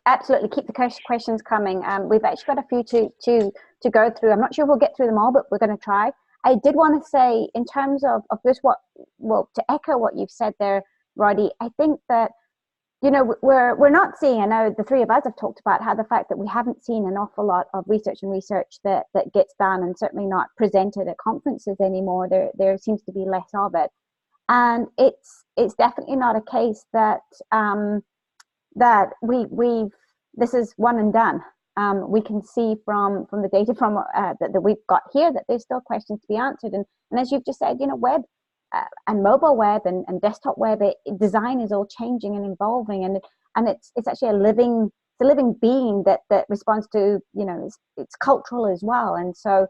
absolutely. Keep the questions coming. We've actually got a few to go through. I'm not sure we'll get through them all, but we're going to try. I did want to say, in terms of this, to echo what you've said there, Roddy, I think that, we're not seeing, I know the three of us have talked about how the fact that we haven't seen an awful lot of research that gets done, and certainly not presented at conferences anymore. There seems to be less of it. And it's definitely not a case that this is one and done. We can see from the data that we've got here that there's still questions to be answered. And as you've just said, web and mobile web and desktop web, design is all changing and evolving, and it's actually a living being that responds to, it's cultural as well. And so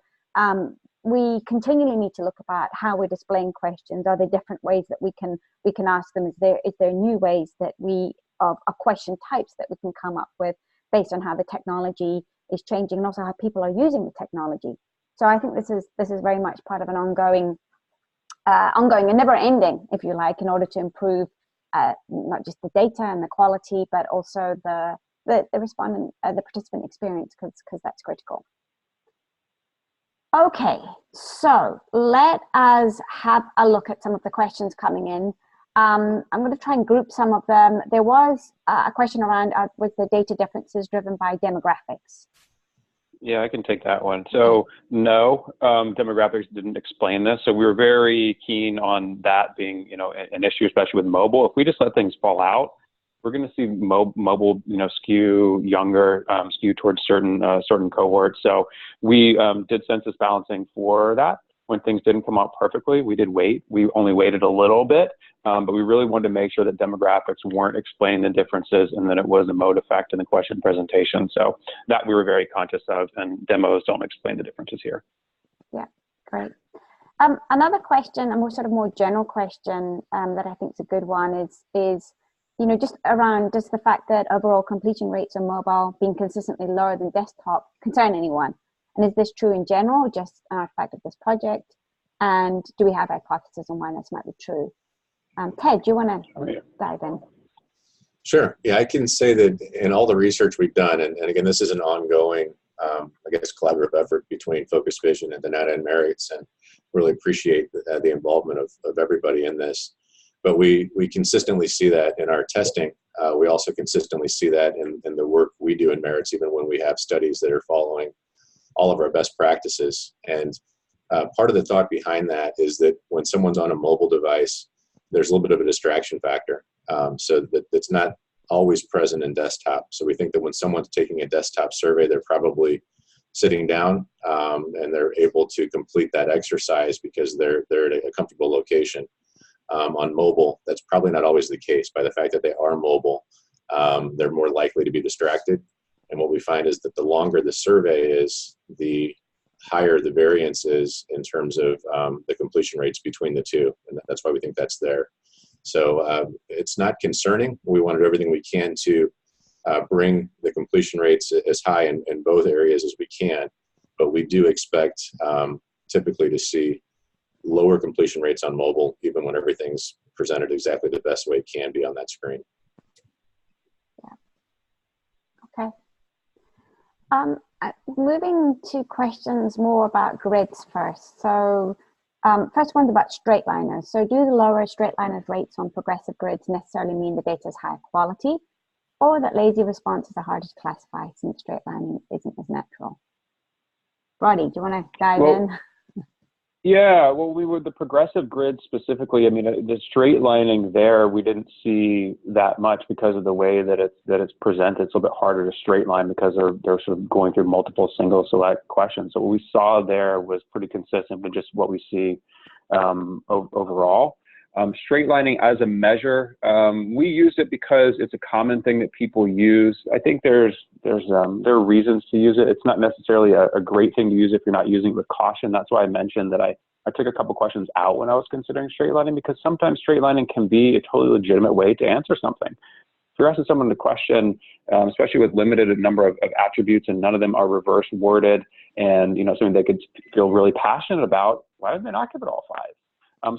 we continually need to look about how we're displaying questions. Are there different ways that we can ask them? Is there new ways that of question types that we can come up with based on how the technology is changing and also how people are using the technology? So I think this is very much part of an ongoing and never ending, if you like, in order to improve not just the data and the quality, but also the respondent, the participant experience, because that's critical. Okay, so let us have a look at some of the questions coming in. I'm going to try and group some of them. There was a question around was the data differences driven by demographics? Yeah, I can take that one. So no, demographics didn't explain this. So we were very keen on that being, an issue, especially with mobile. If we just let things fall out, we're going to see mobile, skew younger, skew towards certain cohorts. So we did census balancing for that. When things didn't come out perfectly, we did wait. We only waited a little bit, but we really wanted to make sure that demographics weren't explaining the differences and that it was a mode effect in the question presentation. So that we were very conscious of, and demos don't explain the differences here. Yeah, Great. Another question, a more general question that I think is a good one is just around just the fact that overall completion rates on mobile being consistently lower than desktop concern anyone? And is this true in general, or just an artifact of this project? And do we have hypotheses on why this might be true? Ted, do you want to dive in? Sure. Yeah, I can say that in all the research we've done, and again, this is an ongoing, collaborative effort between Focus Vision and the Data and Merits, and really appreciate the involvement of everybody in this. But we consistently see that in our testing. We also consistently see that in the work we do in Merits, even when we have studies that are following all of our best practices. And part of the thought behind that is that when someone's on a mobile device, there's a little bit of a distraction factor. So that's not always present in desktop. So we think that when someone's taking a desktop survey, they're probably sitting down and they're able to complete that exercise because they're at a comfortable location. On mobile, that's probably not always the case. By the fact that they are mobile, they're more likely to be distracted. And what we find is that the longer the survey is, the higher the variance is in terms of the completion rates between the two. And that's why we think that's there. So it's not concerning. We want to do everything we can to bring the completion rates as high in both areas as we can. But we do expect typically to see lower completion rates on mobile, even when everything's presented exactly the best way it can be on that screen. Yeah. Okay. Moving to questions more about grids first. So first one's about straightliners. So do the lower straightliners rates on progressive grids necessarily mean the data is higher quality, or that lazy responses are harder to classify since straightlining isn't as natural? Roddy, do you want to dive in? Yeah, well, the progressive grid specifically, I mean, the straight lining there, we didn't see that much because of the way that it's presented. It's a little bit harder to straight line because they're sort of going through multiple single select questions. So what we saw there was pretty consistent with just what we see overall. Straight lining as a measure, we use it because it's a common thing that people use. I think there are reasons to use it. It's not necessarily a great thing to use if you're not using it with caution. That's why I mentioned that I took a couple questions out when I was considering straight lining, because sometimes straight lining can be a totally legitimate way to answer something. If you're asking someone a question, especially with limited number of attributes and none of them are reverse worded, and something they could feel really passionate about, why would they not give it all 5?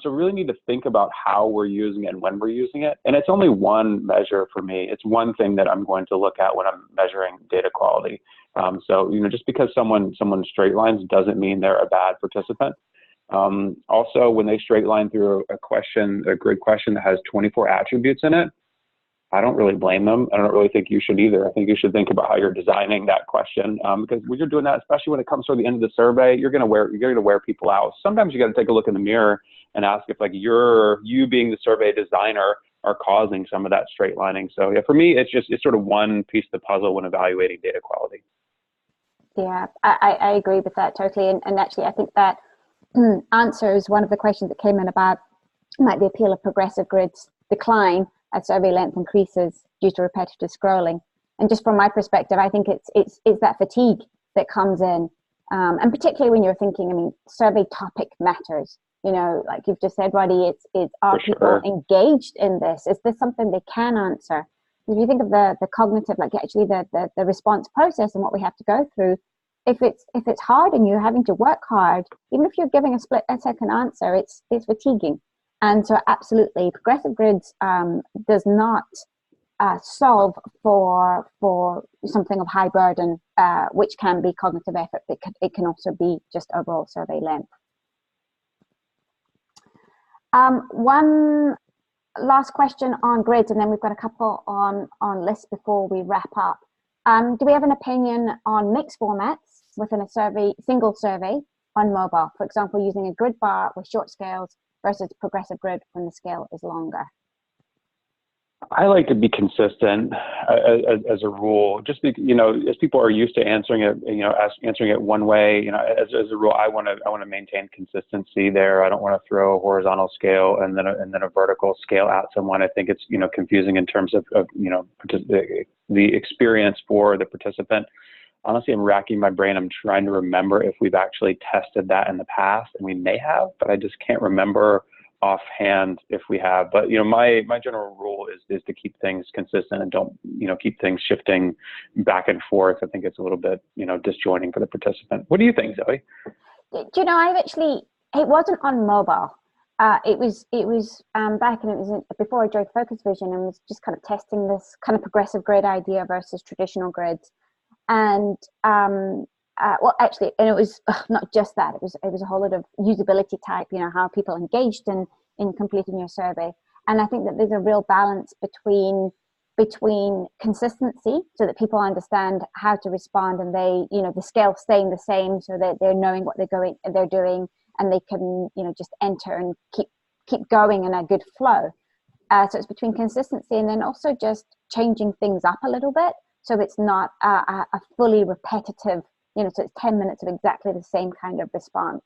So we really need to think about how we're using it and when we're using it. And it's only one measure for me. It's one thing that I'm going to look at when I'm measuring data quality. So, just because someone straight lines doesn't mean they're a bad participant. Also, when they straight line through a grid question that has 24 attributes in it, I don't really blame them. I don't really think you should either. I think you should think about how you're designing that question, because when you're doing that, especially when it comes toward the end of the survey, you're going to wear people out. Sometimes you got to take a look in the mirror and ask if you being the survey designer are causing some of that straight lining. So yeah, for me, it's sort of one piece of the puzzle when evaluating data quality. Yeah, I agree with that totally. And actually, I think that answers one of the questions that came in about might the appeal of progressive grids decline as survey length increases due to repetitive scrolling. And just from my perspective, I think it's that fatigue that comes in, and particularly when you're thinking, survey topic matters. Like you've just said, Roddy, are people engaged in this? Is this something they can answer? If you think of the cognitive, the response process and what we have to go through, if it's hard and you're having to work hard, even if you're giving a split-second answer, it's fatiguing. And so absolutely, progressive grids does not solve for something of high burden, which can be cognitive effort. It can also be just overall survey length. One last question on grids, and then we've got a couple on lists before we wrap up. Do we have an opinion on mixed formats within a single survey on mobile? For example, using a grid bar with short scales versus progressive grid when the scale is longer? I like to be consistent as a rule, just because, as people are used to answering it, answering it one way, as a rule, I want to maintain consistency there. I don't want to throw a horizontal scale and then a vertical scale at someone. I think it's, confusing in terms of the experience for the participant. honestly, I'm racking my brain. I'm trying to remember if we've actually tested that in the past, and we may have, but I just can't remember offhand if we have. But, my general rule is to keep things consistent and don't, keep things shifting back and forth. I think it's a little bit, disjointing for the participant. What do you think, Zoe? It wasn't on mobile. It was back, and it was before I joined Focus Vision, and was just kind of testing this kind of progressive grid idea versus traditional grids. And and it was not just that. It was a whole lot of usability type. How people engaged in completing your survey. And I think that there's a real balance between consistency, so that people understand how to respond, and they, the scale staying the same, so that they're knowing what they're doing, and they can, just enter and keep going in a good flow. So it's between consistency and then also just changing things up a little bit, so it's not a fully repetitive, so it's 10 minutes of exactly the same kind of response.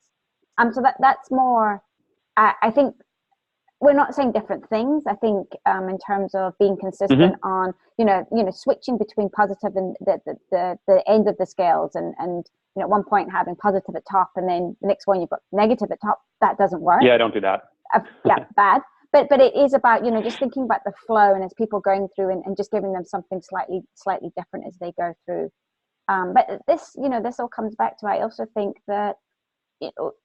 So that's more, I think, we're not saying different things. I think in terms of being consistent on, switching between positive and the end of the scales, and at one point having positive at top, and then the next one you've got negative at top. That doesn't work. Yeah, don't do that. Bad. But it is about, just thinking about the flow, and as people going through and just giving them something slightly different as they go through. But this all comes back to, I also think that,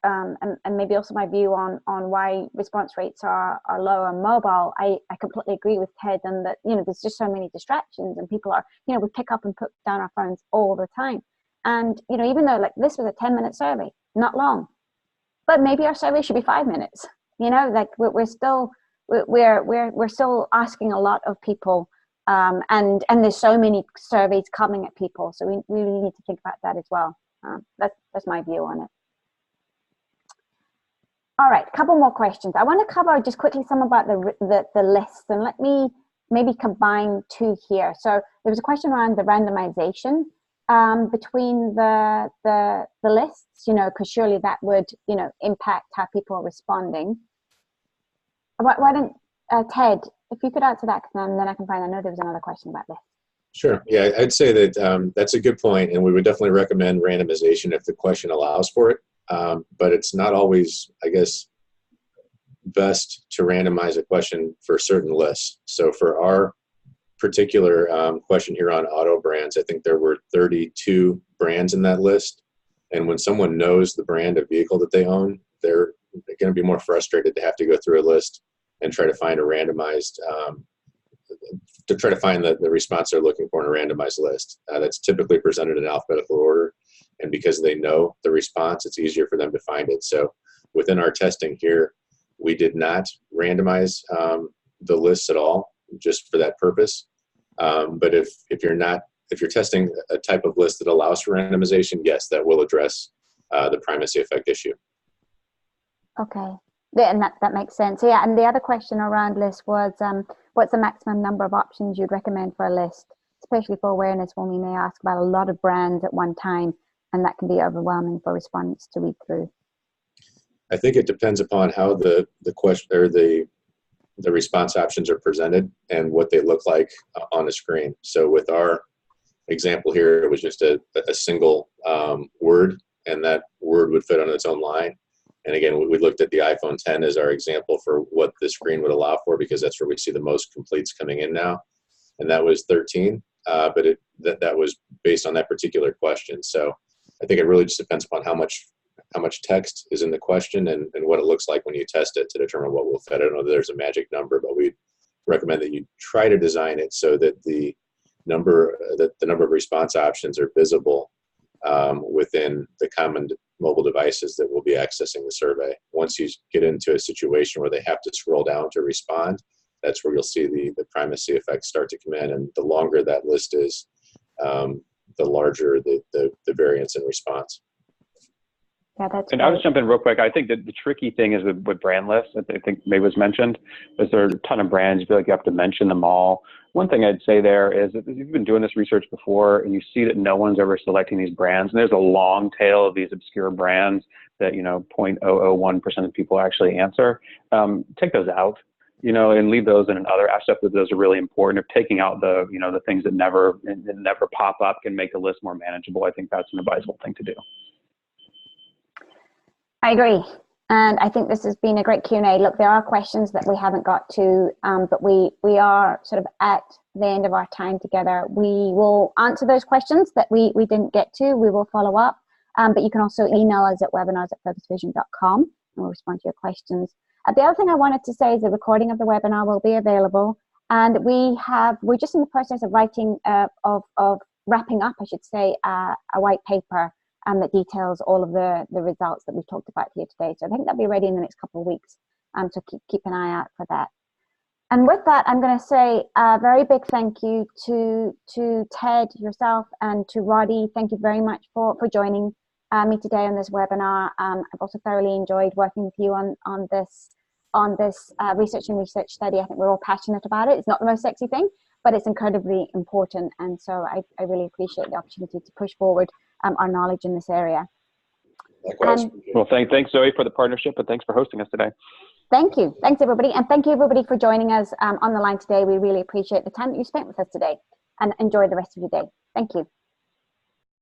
and maybe also my view on why response rates are low on mobile. I completely agree with Ted, and that, there's just so many distractions, and people are, we pick up and put down our phones all the time. And, even though like this was a 10-minute survey, not long, but maybe our survey should be 5 minutes, we're still asking a lot of people. And there's so many surveys coming at people. So we really need to think about that as well. That's my view on it. All right, a couple more questions. I want to cover just quickly some about the lists, and let me maybe combine two here. So there was a question around the randomization between the lists, because surely that would, impact how people are responding. Why don't, Ted, if you could answer that, then I can find, I know there was another question about this. Sure. Yeah, I'd say that that's a good point, and we would definitely recommend randomization if the question allows for it. But it's not always, I guess, best to randomize a question for certain lists. So for our particular question here on auto brands, I think there were 32 brands in that list. And when someone knows the brand of vehicle that they own, they're going to be more frustrated to have to go through a list and try to find a randomized, to try to find the response they're looking for in a randomized list. That's typically presented in alphabetical order. And because they know the response, it's easier for them to find it. So within our testing here, we did not randomize the lists at all, just for that purpose. But if you're testing a type of list that allows for randomization, yes, that will address the primacy effect issue. Okay, yeah, and that makes sense. Yeah, and the other question around lists was, what's the maximum number of options you'd recommend for a list, especially for awareness, when we may ask about a lot of brands at one time, and that can be overwhelming for respondents to read through? I think it depends upon how the question or the response options are presented and what they look like on the screen. So with our example here, it was just a single word, and that word would fit on its own line. And again, we looked at the iPhone 10 as our example for what the screen would allow for, because that's where we see the most completes coming in now. And that was 13, but that was based on that particular question. So I think it really just depends upon how much text is in the question and what it looks like when you test it to determine what will fit. I don't know that there's a magic number, but we recommend that you try to design it so that the number of response options are visible within the common mobile devices that will be accessing the survey. Once you get into a situation where they have to scroll down to respond, that's where you'll see the primacy effects start to come in. And the longer that list is, the larger the variance in response. Yeah, that's and great. I'll just jump in real quick. I think that the tricky thing is with brand lists, I think maybe was mentioned, is there are a ton of brands. You feel like you have to mention them all. One thing I'd say there is that if you've been doing this research before and you see that no one's ever selecting these brands, and there's a long tail of these obscure brands that 0.001% of people actually answer, take those out. and leave those in another aspect that those are really important. If taking out the, the things that never pop up can make the list more manageable, I think that's an advisable thing to do. I agree. And I think this has been a great Q&A. Look, there are questions that we haven't got to, but we are sort of at the end of our time together. We will answer those questions that we didn't get to. We will follow up, but you can also email us at webinars@focusvision.com and we'll respond to your questions. The other thing I wanted to say is the recording of the webinar will be available, and we're just in the process of writing, of wrapping up, I should say, a white paper that details all of the results that we've talked about here today. So I think that'll be ready in the next couple of weeks, so keep an eye out for that. And with that, I'm going to say a very big thank you to Ted, yourself, and to Roddy. Thank you very much for joining me today on this webinar. I've also thoroughly enjoyed working with you on this research study. I think we're all passionate about it. It's not the most sexy thing, but it's incredibly important. And so I really appreciate the opportunity to push forward our knowledge in this area. Likewise. Well, thanks, Zoe, for the partnership, and thanks for hosting us today. Thank you. Thanks, everybody. And thank you, everybody, for joining us on the line today. We really appreciate the time that you spent with us today, and enjoy the rest of your day. Thank you.